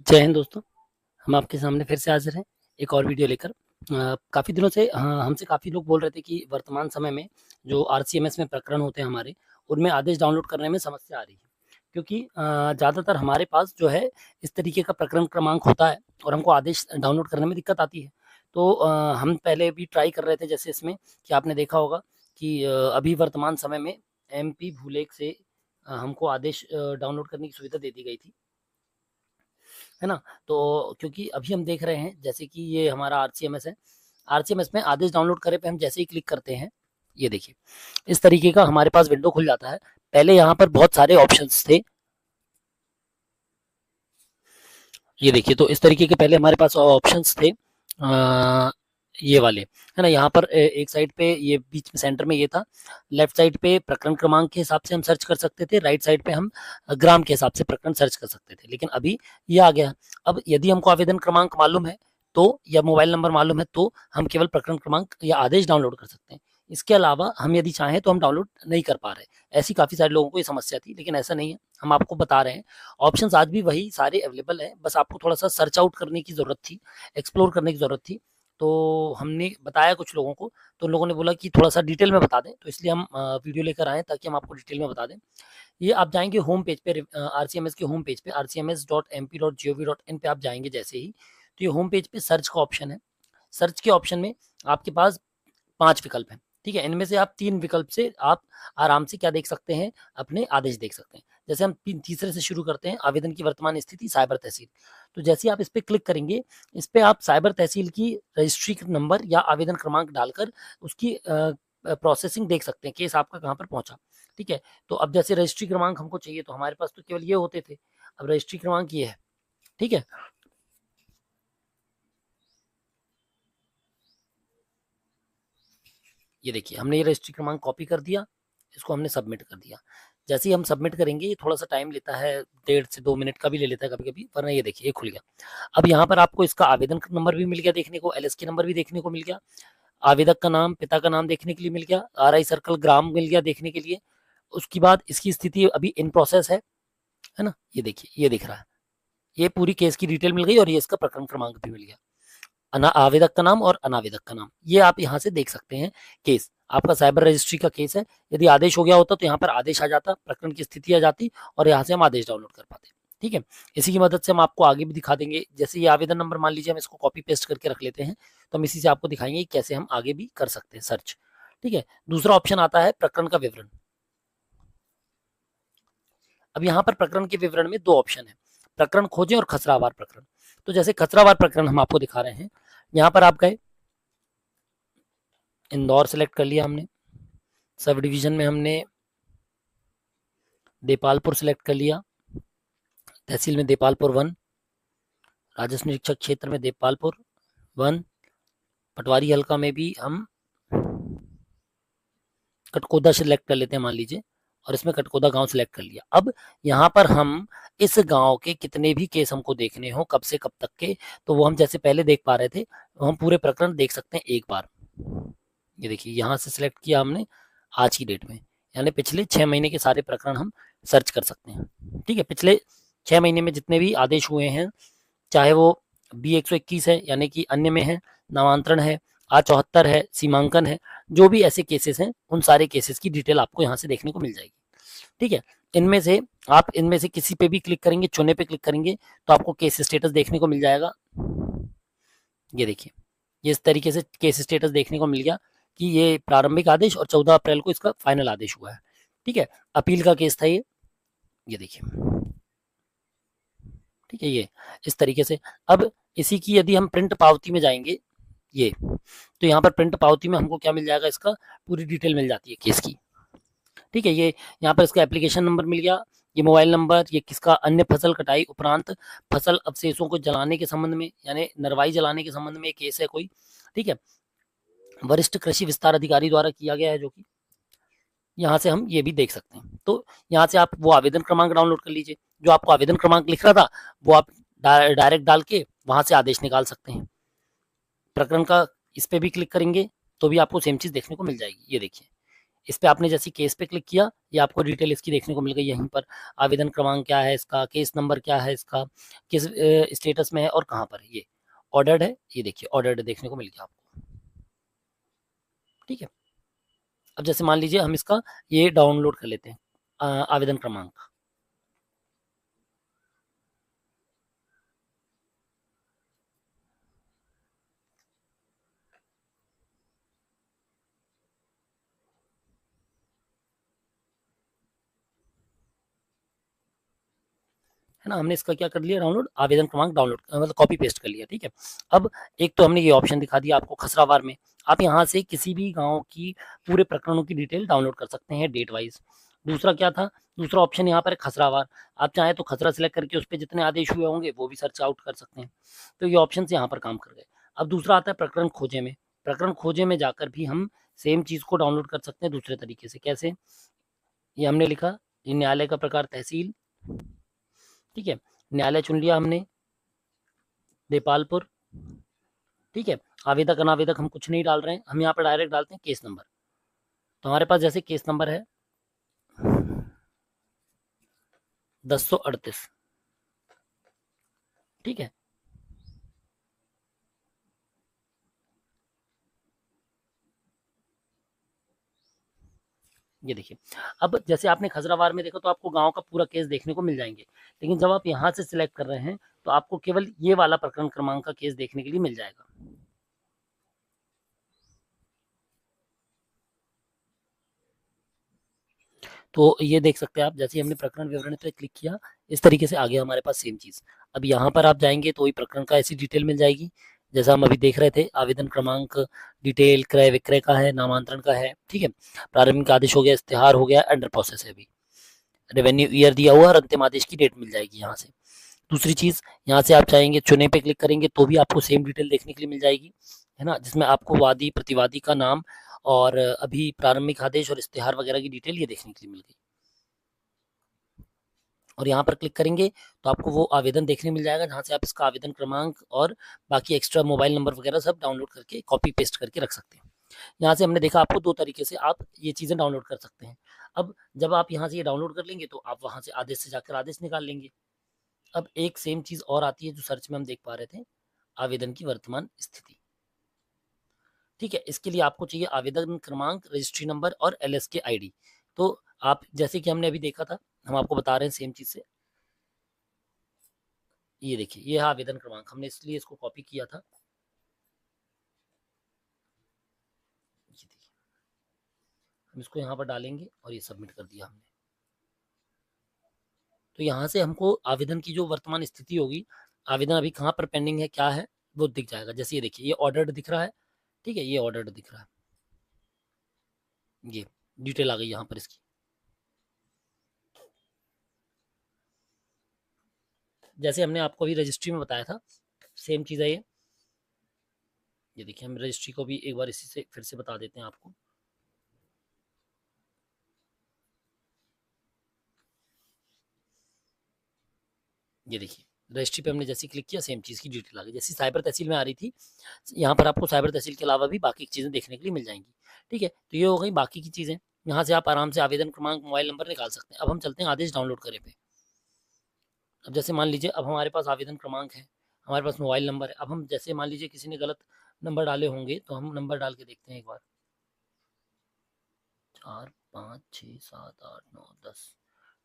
जय हिंद दोस्तों। हम आपके सामने फिर से हाजिर हैं एक और वीडियो लेकर। काफ़ी दिनों से हमसे काफ़ी लोग बोल रहे थे कि वर्तमान समय में जो आरसीएमएस में प्रकरण होते हैं हमारे, उनमें आदेश डाउनलोड करने में समस्या आ रही है। क्योंकि ज़्यादातर हमारे पास जो है इस तरीके का प्रकरण क्रमांक होता है और हमको आदेश डाउनलोड करने में दिक्कत आती है। तो हम पहले भी ट्राई कर रहे थे, जैसे इसमें कि आपने देखा होगा कि अभी वर्तमान समय में एमपी भूलेख से हमको आदेश डाउनलोड करने की सुविधा दे दी गई थी। है ना? तो क्योंकि अभी हम देख रहे हैं जैसे कि ये हमारा आरसीएमएस है। आरसीएमएस में आदेश डाउनलोड करे पे हम जैसे ही क्लिक करते हैं, ये देखिए, इस तरीके का हमारे पास विंडो खुल जाता है। पहले यहाँ पर बहुत सारे ऑप्शंस थे। ये देखिए, तो इस तरीके के पहले हमारे पास ऑप्शंस थे, ये वाले, है ना? यहाँ पर एक साइड पे ये बीच में सेंटर में ये था। लेफ्ट साइड पे प्रकरण क्रमांक के हिसाब से हम सर्च कर सकते थे, राइट साइड पे हम ग्राम के हिसाब से प्रकरण सर्च कर सकते थे। लेकिन अभी ये आ गया। अब यदि हमको आवेदन क्रमांक मालूम है तो, या मोबाइल नंबर मालूम है तो हम केवल प्रकरण क्रमांक या आदेश डाउनलोड कर सकते हैं। इसके अलावा हम यदि चाहें तो हम डाउनलोड नहीं कर पा रहे। ऐसी काफ़ी सारे लोगों को ये समस्या थी, लेकिन ऐसा नहीं है, हम आपको बता रहे हैं। ऑप्शंस आज भी वही सारे अवेलेबल हैं, बस आपको थोड़ा-सा सर्च आउट करने की ज़रूरत थी, एक्सप्लोर करने की ज़रूरत थी। तो हमने बताया कुछ लोगों को, तो उन लोगों ने बोला कि थोड़ा-सा डिटेल में बता दें, तो इसलिए हम वीडियो लेकर आए हैं ताकि हम आपको डिटेल में बता दें। ये आप जाएँगे होम पेज पे, आरसीएमएस के होम पेज पे rcms.mp.gov.in पे आप जाएँगे जैसे ही, तो ये होम पेज पे सर्च का ऑप्शन है। सर्च के ऑप्शन में आपके पास 5 विकल्प हैं, ठीक है? इनमें से आप 3 विकल्प से आप आराम से क्या देख सकते हैं, अपने आदेश देख सकते हैं। जैसे हम तीसरे से शुरू करते हैं, आवेदन की वर्तमान स्थिति साइबर तहसील। तो जैसे ही आप इस पे क्लिक करेंगे, इस पे आप साइबर तहसील की रजिस्ट्री नंबर या आवेदन क्रमांक डालकर उसकी प्रोसेसिंग देख सकते हैं, केस आपका कहाँ पर पहुँचा, ठीक है? तो अब जैसे रजिस्ट्री क्रमांक हमको चाहिए, तो हमारे पास तो केवल ये होते थे, अब रजिस्ट्री क्रमांक ये है, ठीक है? ये देखिए, हमने ये रजिस्ट्री क्रमांक कॉपी कर दिया, इसको हमने सबमिट कर दिया। जैसे ही हम सबमिट करेंगे, ये थोड़ा-सा टाइम लेता है, 1.5 से 2 मिनट का भी ले लेता है कभी-कभी, वरना ये देखिए, ये खुल गया। अब यहाँ पर आपको इसका आवेदन नंबर भी मिल गया देखने को, एलएसके नंबर भी देखने को मिल गया, आवेदक का नाम, पिता का नाम देखने के लिए मिल गया, आरआई सर्कल ग्राम मिल गया देखने के लिए। उसके बाद इसकी स्थिति अभी इन प्रोसेस है ना? ये देखिए, ये दिख रहा है। ये पूरी केस की डिटेल मिल गई और ये इसका प्रकरण क्रमांक भी मिल गया। आवेदक का नाम और अनावेदक का नाम, ये आप यहाँ से देख सकते हैं केस। आपका साइबर रजिस्ट्री का केस है। यदि आदेश हो गया होता तो यहाँ पर आदेश आ जाता, प्रकरण की स्थिति आ जाती और यहाँ से हम आदेश डाउनलोड कर पाते। ठीक है? इसी की मदद से हम आपको आगे भी दिखा देंगे। जैसे ये आवेदन नंबर मान लीजिए हम इसको कॉपी पेस्ट करके रख लेते हैं, तो हम इसी से आपको दिखाएंगे कि कैसे हम आगे भी कर सकते हैं सर्च। ठीक है? दूसरा ऑप्शन आता है प्रकरण का विवरण। अब यहाँ पर प्रकरण के विवरण में 2 ऑप्शन है, प्रकरण खोजें और खसरावार प्रकरण। तो जैसे खसरावार प्रकरण हम आपको दिखा रहे हैं, यहाँ पर आप गए, इंदौर सेलेक्ट कर लिया हमने, सब डिवीजन में हमने देपालपुर सेलेक्ट कर लिया, तहसील में देपालपुर 1, राजस्व निरीक्षक क्षेत्र में देपालपुर 1, पटवारी हल्का में भी हम कटकोदा सेलेक्ट कर लेते हैं मान लीजिए, और इसमें कटकोदा गांव सेलेक्ट कर लिया। अब यहाँ पर हम इस गांव के कितने भी केस हमको देखने हो, कब से कब तक के, तो वो हम जैसे पहले देख पा रहे थे, हम पूरे प्रकरण देख सकते हैं एक बार। ये देखिए, यहाँ से सिलेक्ट किया हमने आज की डेट में, यानी पिछले 6 महीने के सारे प्रकरण हम सर्च कर सकते हैं। ठीक है? पिछले 6 महीने में जितने भी आदेश हुए हैं, चाहे वो B121 है यानी कि अन्य में है, नामांतरण है, A74 है, सीमांकन है, जो भी ऐसे केसेस हैं, उन सारे केसेस की डिटेल आपको यहाँ से देखने को मिल जाएगी। ठीक है? इनमें से किसी पे भी क्लिक करेंगे, चुने पे क्लिक करेंगे, तो आपको केस स्टेटस देखने को मिल जाएगा। ये देखिए, ये इस तरीके से केस स्टेटस देखने को मिल गया कि ये प्रारंभिक आदेश और 14 अप्रैल को इसका फाइनल आदेश हुआ है। ठीक है? अपील का केस था ये देखिए। ठीक है? ये इस तरीके से। अब इसी की यदि हम प्रिंट पावती में जाएंगे, ये, तो यहाँ पर प्रिंट पावती में हमको क्या मिल जाएगा, इसका पूरी डिटेल मिल जाती है केस की। ठीक है? ये यहाँ पर इसका एप्लीकेशन नंबर मिल गया, ये मोबाइल नंबर, ये किसका, अन्य फसल कटाई उपरांत फसल अवशेषों को जलाने के संबंध में, यानी नरवाई जलाने के संबंध में केस है कोई। ठीक है? वरिष्ठ कृषि विस्तार अधिकारी द्वारा किया गया है, जो कि यहाँ से हम ये भी देख सकते हैं। तो यहाँ से आप वो आवेदन क्रमांक डाउनलोड कर लीजिए, जो आपको आवेदन क्रमांक लिख रहा था वो आप डायरेक्ट डाल के वहां से आदेश निकाल सकते हैं। प्रकरण का इस पे भी क्लिक करेंगे तो भी आपको सेम चीज देखने को मिल जाएगी। ये देखिए, इस पे आपने जैसे केस पे क्लिक किया, ये आपको डिटेल इसकी देखने को मिल गई यहीं पर। आवेदन क्रमांक क्या है इसका, केस नंबर क्या है इसका, किस स्टेटस में है और कहाँ पर है। ये ऑर्डर्ड है, ये देखिए ऑर्डर्ड देखने को मिल गया आपको। ठीक है, अब जैसे मान लीजिए हम इसका ये डाउनलोड कर लेते हैं आवेदन क्रमांक। है ना, हमने इसका क्या कर लिया डाउनलोड, आवेदन क्रमांक डाउनलोड मतलब कॉपी पेस्ट कर लिया। ठीक है, अब एक तो हमने ये ऑप्शन दिखा दिया आपको खसरावार में, आप यहाँ से किसी भी गांव की पूरे प्रकरणों की डिटेल डाउनलोड कर सकते हैं डेट वाइज। दूसरा क्या था, दूसरा ऑप्शन यहाँ पर है खसरावार, आप चाहें तो खसरा सिलेक्ट करके उस पर जितने आदेश हुए होंगे वो भी सर्च आउट कर सकते हैं। तो ये ऑप्शन यहाँ पर काम कर गए। अब दूसरा आता है प्रकरण खोजे में, प्रकरण खोजे में जाकर भी हम सेम चीज को डाउनलोड कर सकते हैं दूसरे तरीके से। कैसे, ये हमने लिखा, ये न्यायालय का प्रकार तहसील, ठीक है, न्यायालय चुन लिया हमने देपालपुर। ठीक है, आवेदक अनावेदक हम कुछ नहीं डाल रहे हैं, हम यहाँ पर डायरेक्ट डालते हैं केस नंबर। तो हमारे पास जैसे केस नंबर है 1038। ठीक है, ये देखिए, अब जैसे आपने खजरावार में देखा तो आपको गांव का पूरा केस देखने को मिल जाएंगे, लेकिन जब आप यहाँ से सिलेक्ट कर रहे हैं तो आपको केवल ये वाला प्रकरण क्रमांक का केस देखने के लिए मिल जाएगा। तो ये देख सकते हैं आप, जैसे हमने प्रकरण विवरण पे क्लिक किया इस तरीके से आ गया हमारे पास सेम चीज। अब यहाँ पर आप जाएंगे तो वही प्रकरण का ऐसी डिटेल मिल जाएगी जैसा हम अभी देख रहे थे, आवेदन क्रमांक, डिटेल, क्रय विक्रय का है, नामांतरण का है। ठीक है, प्रारंभिक आदेश हो गया, इस्तेहार हो गया, अंडर प्रोसेस है अभी, रेवेन्यू ईयर दिया हुआ और अंतिम आदेश की डेट मिल जाएगी यहाँ से। दूसरी चीज, यहाँ से आप चाहेंगे चुने पे क्लिक करेंगे तो भी आपको सेम डिटेल देखने के लिए मिल जाएगी, है ना, जिसमें आपको वादी प्रतिवादी का नाम और अभी प्रारंभिक आदेश और इस्तेहार वगैरह की डिटेल ये देखने के लिए मिल गई। और यहाँ पर क्लिक करेंगे तो आपको वो आवेदन देखने मिल जाएगा जहाँ से आप इसका आवेदन क्रमांक और बाकी एक्स्ट्रा मोबाइल नंबर वगैरह सब डाउनलोड करके कॉपी पेस्ट करके रख सकते हैं। यहाँ से हमने देखा आपको दो तरीके से आप ये चीज़ें डाउनलोड कर सकते हैं। अब जब आप यहाँ से ये डाउनलोड कर लेंगे तो आप वहाँ से आदेश से जाकर आदेश निकाल लेंगे। अब एक सेम चीज़ और आती है जो सर्च में हम देख पा रहे थे, आवेदन की वर्तमान स्थिति। ठीक है, इसके लिए आपको चाहिए आवेदन क्रमांक, रजिस्ट्री नंबर और LSK ID। तो आप जैसे कि हमने अभी देखा था, हम आपको बता रहे हैं सेम चीज़ से। ये देखिए, ये है आवेदन क्रमांक, हमने इसलिए इसको कॉपी किया था। ये देखिए, हम इसको यहाँ पर डालेंगे और ये सबमिट कर दिया हमने। तो यहाँ से हमको आवेदन की जो वर्तमान स्थिति होगी, आवेदन अभी कहाँ पर पेंडिंग है, क्या है, वो दिख जाएगा। जैसे ये देखिए, ये ऑर्डर्ड दिख रहा है। ठीक है, ये ऑर्डर्ड दिख रहा है, ये डिटेल आ गई यहाँ पर इसकी। जैसे हमने आपको अभी रजिस्ट्री में बताया था, सेम चीज़ है ये देखिए, हम रजिस्ट्री को भी एक बार इसी से फिर से बता देते हैं आपको। ये देखिए, रजिस्ट्री पे हमने जैसे क्लिक किया सेम चीज़ की डिटेल आ गई, जैसी साइबर तहसील में आ रही थी, यहाँ पर आपको साइबर तहसील के अलावा भी बाकी चीज़ें देखने के लिए मिल जाएंगी। ठीक है, तो ये हो गई बाकी की चीज़ें। यहाँ से आप आराम से आवेदन क्रमांक, मोबाइल नंबर निकाल सकते हैं। अब हम चलते हैं आदेश डाउनलोड करें पे। अब जैसे मान लीजिए, अब हमारे पास आवेदन क्रमांक है, हमारे पास मोबाइल नंबर है। अब हम जैसे मान लीजिए किसी ने गलत नंबर डाले होंगे तो हम नंबर डाल के देखते हैं एक बार, 4 5 6 7 8 9 10।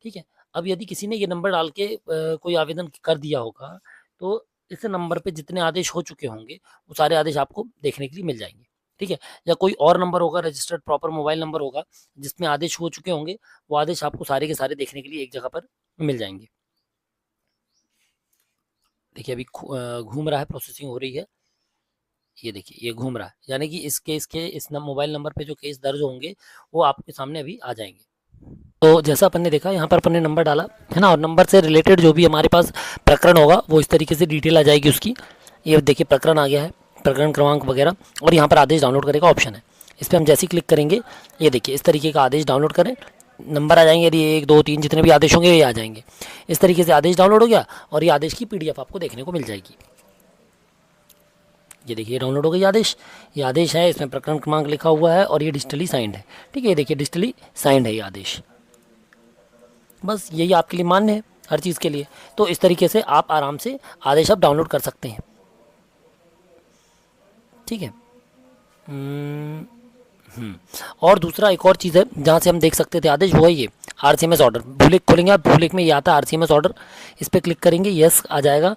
ठीक है, अब यदि किसी ने ये नंबर डाल के कोई आवेदन कर दिया होगा तो इस नंबर पे जितने आदेश हो चुके होंगे वो सारे आदेश आपको देखने के लिए मिल जाएंगे। ठीक है, या कोई और नंबर होगा, रजिस्टर्ड प्रॉपर मोबाइल नंबर होगा जिसमें आदेश हो चुके होंगे, वो आदेश आपको सारे के सारे देखने के लिए एक जगह पर मिल जाएंगे। देखिए, अभी घूम रहा है, प्रोसेसिंग हो रही है। ये देखिए, ये घूम रहा है, यानी कि इस केस के इस मोबाइल नंबर पे जो केस दर्ज होंगे वो आपके सामने अभी आ जाएंगे। तो जैसा अपन ने देखा, यहाँ पर अपन ने नंबर डाला है ना, और नंबर से रिलेटेड जो भी हमारे पास प्रकरण होगा वो इस तरीके से डिटेल आ जाएगी उसकी। ये देखिए, प्रकरण आ गया है, प्रकरण क्रमांक वगैरह, और यहाँ पर आदेश डाउनलोड करने का ऑप्शन है। इस पर हम जैसे ही क्लिक करेंगे, ये देखिए इस तरीके का आदेश डाउनलोड करें, नंबर आ जाएंगे, यदि 1 2 3 जितने भी आदेश होंगे ये आ जाएंगे। इस तरीके से आदेश डाउनलोड हो गया और ये आदेश की PDF आपको देखने को मिल जाएगी। ये देखिए डाउनलोड हो गई आदेश, ये आदेश है, इसमें प्रकरण क्रमांक लिखा हुआ है और ये डिजिटली साइंड है। ठीक है, ये देखिए डिजिटली साइंड है ये आदेश। बस यही आपके लिए मान्य है हर चीज़ के लिए। तो इस तरीके से आप आराम से आदेश आप डाउनलोड कर सकते हैं। ठीक है। और दूसरा एक और चीज़ है जहाँ से हम देख सकते थे आदेश, वो है ये RCMS ऑर्डर। भूलेख खोलेंगे आप, भूलेख में ये आता है RCMS ऑर्डर, इस पर क्लिक करेंगे, यस आ जाएगा।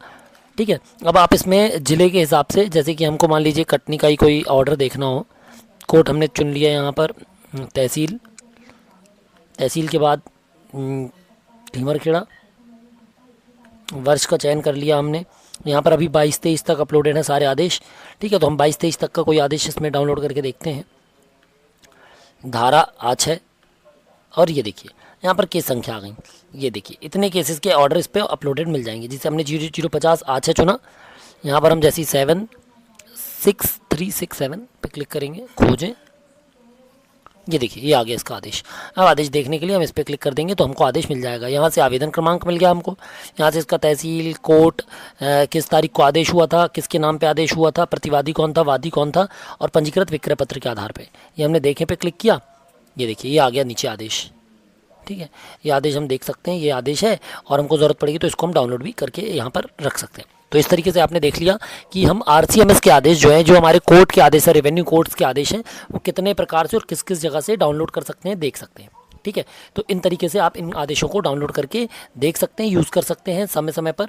ठीक है, अब आप इसमें ज़िले के हिसाब से, जैसे कि हमको मान लीजिए कटनी का ही कोई ऑर्डर देखना हो, कोर्ट हमने चुन लिया यहाँ पर, तहसील, तहसील के बाद ढीमरखेड़ा, वर्ष का चयन कर लिया हमने। यहाँ पर अभी 22-23 तक अपलोडेड है सारे आदेश। ठीक है, तो हम 22-23 तक का कोई आदेश इसमें डाउनलोड करके देखते हैं। धारा A6 और ये देखिए यहाँ पर केस संख्या आ गई, ये देखिए इतने केसेस के ऑर्डर इस पर अपलोडेड मिल जाएंगे। जिसे हमने 0050 A6 चुना, यहाँ पर हम जैसे 76367 पे क्लिक करेंगे, खोजें, ये देखिए ये आ गया इसका आदेश। अब आदेश देखने के लिए हम इस पर क्लिक कर देंगे तो हमको आदेश मिल जाएगा। यहाँ से आवेदन क्रमांक मिल गया हमको, यहाँ से इसका तहसील, कोर्ट, किस तारीख को आदेश हुआ था, किसके नाम पे आदेश हुआ था, प्रतिवादी कौन था, वादी कौन था, और पंजीकृत विक्रय पत्र के आधार पे ये हमने देखे पे क्लिक किया, ये देखिए ये आ गया नीचे आदेश। ठीक है, ये आदेश हम देख सकते हैं, ये आदेश है, और हमको ज़रूरत पड़ेगी तो इसको हम डाउनलोड भी करके यहाँ पर रख सकते हैं। तो इस तरीके से आपने देख लिया कि हम RCMS के आदेश जो है, जो हमारे कोर्ट के आदेश है, रेवेन्यू कोर्ट्स के आदेश हैं, वो कितने प्रकार से और किस किस जगह से डाउनलोड कर सकते हैं, देख सकते हैं। ठीक है, तो इन तरीके से आप इन आदेशों को डाउनलोड करके देख सकते हैं, यूज़ कर सकते हैं समय समय पर।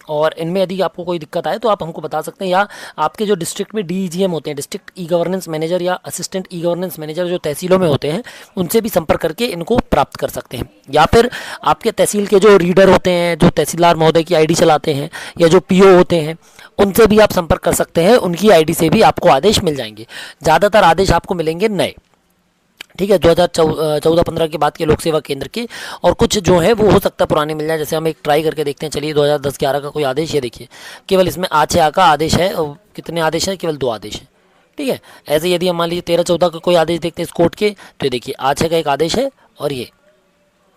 और इनमें यदि आपको कोई दिक्कत आए तो आप हमको बता सकते हैं, या आपके जो डिस्ट्रिक्ट में DGM होते हैं, डिस्ट्रिक्ट E-गवर्नेंस मैनेजर या असिस्टेंट E-गवर्नेंस मैनेजर जो तहसीलों में होते हैं, उनसे भी संपर्क करके इनको प्राप्त कर सकते हैं। या फिर आपके तहसील के जो रीडर होते हैं, जो तहसीलदार महोदय की ID चलाते हैं, या जो PO होते हैं, उनसे भी आप संपर्क कर सकते हैं, उनकी ID से भी आपको आदेश मिल जाएंगे। ज़्यादातर आदेश आपको मिलेंगे नए। ठीक है, 2014-15 के बाद के लोक सेवा केंद्र के, और कुछ जो है वो हो सकता है पुराने मिल जाए। जैसे हम एक ट्राई करके देखते हैं, चलिए 2010-11 का कोई आदेश, ये देखिए केवल इसमें A6 का आदेश है, और कितने आदेश हैं, केवल 2 आदेश हैं। ठीक है, ऐसे यदि हम मान लीजिए 13-14 का कोई आदेश देखते हैं इस कोर्ट के, तो ये देखिए A6 का एक आदेश है, और ये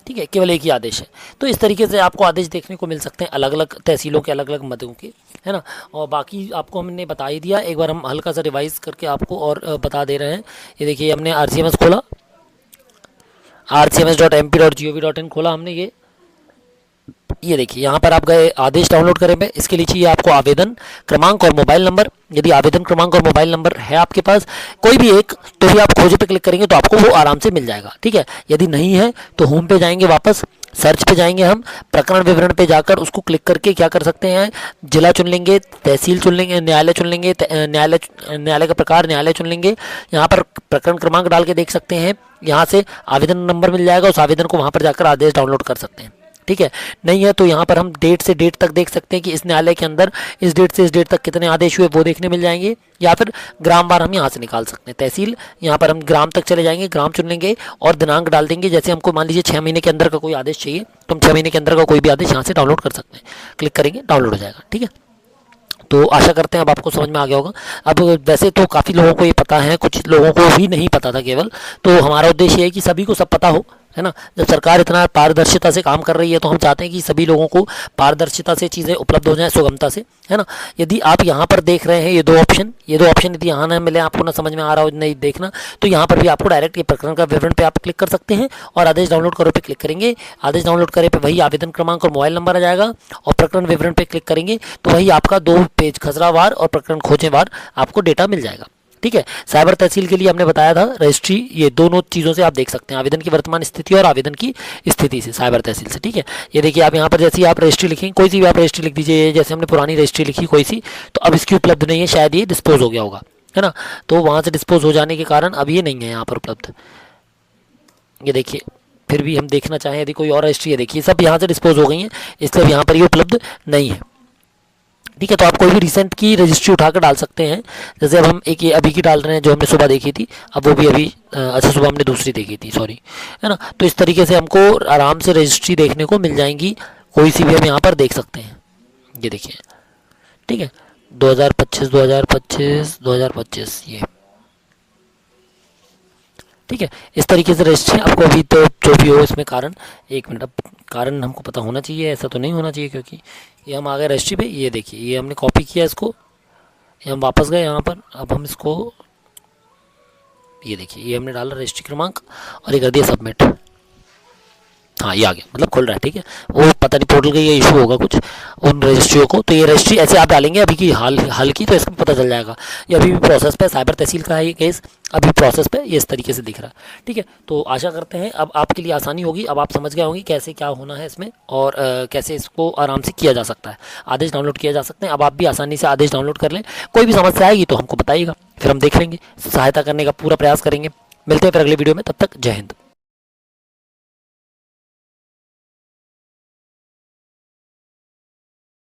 ठीक है केवल एक ही आदेश है। तो इस तरीके से आपको आदेश देखने को मिल सकते हैं अलग अलग तहसीलों के, अलग अलग मदों के, है ना। और बाकी आपको हमने बता ही दिया, एक बार हम हल्का सा रिवाइज करके आपको और बता दे रहे हैं। ये देखिए हमने RCMS खोला, rcms.mp.gov.in खोला हमने, ये देखिए यहाँ पर आप गए आदेश डाउनलोड करें पे, इसके लिए चाहिए आपको आवेदन क्रमांक और मोबाइल नंबर। यदि आवेदन क्रमांक और मोबाइल नंबर है आपके पास कोई भी एक, तो भी आप खोजे पे क्लिक करेंगे तो आपको वो आराम से मिल जाएगा। ठीक है, यदि नहीं है तो होम पे जाएंगे, वापस सर्च पे जाएंगे, हम प्रकरण विवरण पे जाकर उसको क्लिक करके क्या कर सकते हैं, जिला चुन लेंगे, तहसील चुन लेंगे, न्यायालय चुन लेंगे, न्यायालय का प्रकार न्यायालय चुन लेंगे, यहाँ पर प्रकरण क्रमांक डाल के देख सकते हैं, यहाँ से आवेदन नंबर मिल जाएगा, उस आवेदन को वहाँ पर जाकर आदेश डाउनलोड कर सकते हैं। ठीक है, नहीं है तो यहाँ पर हम डेट से डेट तक देख सकते हैं कि इस न्यायालय के अंदर इस डेट से इस डेट तक कितने आदेश हुए, वो देखने मिल जाएंगे। या फिर ग्राम बार हम यहाँ से निकाल सकते हैं, तहसील, यहाँ पर हम ग्राम तक चले जाएंगे, ग्राम चुन लेंगे और दिनांक डाल देंगे। जैसे हमको मान लीजिए 6 महीने के अंदर का कोई आदेश चाहिए, तो हम 6 महीने के अंदर का कोई भी आदेश यहाँ से डाउनलोड कर सकते हैं, क्लिक करेंगे डाउनलोड हो जाएगा। ठीक है, तो आशा करते हैं अब आपको समझ में आ गया होगा। अब वैसे तो काफ़ी लोगों को ये पता है, कुछ लोगों को भी नहीं पता था केवल, तो हमारा उद्देश्य है कि सभी को सब पता हो, है ना। जब सरकार इतना पारदर्शिता से काम कर रही है तो हम चाहते हैं कि सभी लोगों को पारदर्शिता से चीज़ें उपलब्ध हो जाएं, सुगमता से, है ना। यदि आप यहाँ पर देख रहे हैं ये दो ऑप्शन यदि यहाँ ना मिले, आपको ना समझ में आ रहा हो, नहीं देखना, तो यहाँ पर भी आपको डायरेक्ट ये प्रकरण का विवरण पे आप क्लिक कर सकते हैं और आदेश डाउनलोड करो पे क्लिक करेंगे। आदेश डाउनलोड करे पे वही आवेदन क्रमांक और मोबाइल नंबर आ जाएगा, और प्रकरण विवरण पे क्लिक करेंगे तो वही आपका 2 पेज खसरावार और प्रकरण खोजेवार आपको डेटा मिल जाएगा। ठीक है, साइबर तहसील के लिए हमने बताया था रजिस्ट्री, ये दोनों चीज़ों से आप देख सकते हैं, आवेदन की वर्तमान स्थिति और आवेदन की स्थिति से साइबर तहसील से। ठीक है, ये देखिए आप यहाँ पर जैसे आप रजिस्ट्री लिखेंगे, कोई सी भी आप रजिस्ट्री लिख दीजिए, जैसे हमने पुरानी रजिस्ट्री लिखी कोई सी, तो अब इसकी उपलब्ध नहीं है, शायद ये डिस्पोज हो गया होगा, है ना। तो वहाँ से डिस्पोज हो जाने के कारण अब ये नहीं है यहाँ पर उपलब्ध। ये देखिए फिर भी हम देखना चाहें यदि कोई और रजिस्ट्री है, देखिए सब यहाँ से डिस्पोज हो गई हैं, इसलिए यहाँ पर ये उपलब्ध नहीं है। ठीक है, तो आप कोई भी रिसेंट की रजिस्ट्री उठाकर डाल सकते हैं। जैसे अब हम एक ये अभी की डाल रहे हैं जो हमने सुबह देखी थी, अब वो भी अभी अच्छा सुबह हमने दूसरी देखी थी, सॉरी, है ना। तो इस तरीके से हमको आराम से रजिस्ट्री देखने को मिल जाएंगी, कोई सी भी हम यहाँ पर देख सकते हैं। ये देखिए, ठीक है, 2025 ये, ठीक है। इस तरीके से रजिस्ट्री आपको अभी तो जो भी हो इसमें कारण, एक मिनट, अब कारण हमको पता होना चाहिए, ऐसा तो नहीं होना चाहिए, क्योंकि ये हम आ गए रजिस्ट्री पे। ये देखिए ये हमने कॉपी किया इसको, ये हम वापस गए यहाँ पर। अब हम इसको, ये देखिए ये हमने डाला रजिस्ट्री क्रमांक और ये कर दिया सबमिट। हाँ ये आ गया, मतलब खुल रहा है। ठीक है, वो पता नहीं पोर्टल का ये इशू होगा कुछ उन रजिस्ट्रियों को। तो ये रजिस्ट्री ऐसे आप डालेंगे अभी की हाल की, तो इसमें पता चल जाएगा। ये अभी भी प्रोसेस पे, साइबर तहसील का है ये केस, अभी प्रोसेस पे ये इस तरीके से दिख रहा है। ठीक है, तो आशा करते हैं अब आपके लिए आसानी होगी। अब आप समझ गए होंगे कैसे क्या होना है इसमें, और कैसे इसको आराम से किया जा सकता है, आदेश डाउनलोड किया जा सकते हैं। अब आप भी आसानी से आदेश डाउनलोड कर लें। कोई भी समस्या आएगी तो हमको बताइएगा, फिर हम देख लेंगे, सहायता करने का पूरा प्रयास करेंगे। मिलते हैं फिर अगले वीडियो में, तब तक जय हिंद।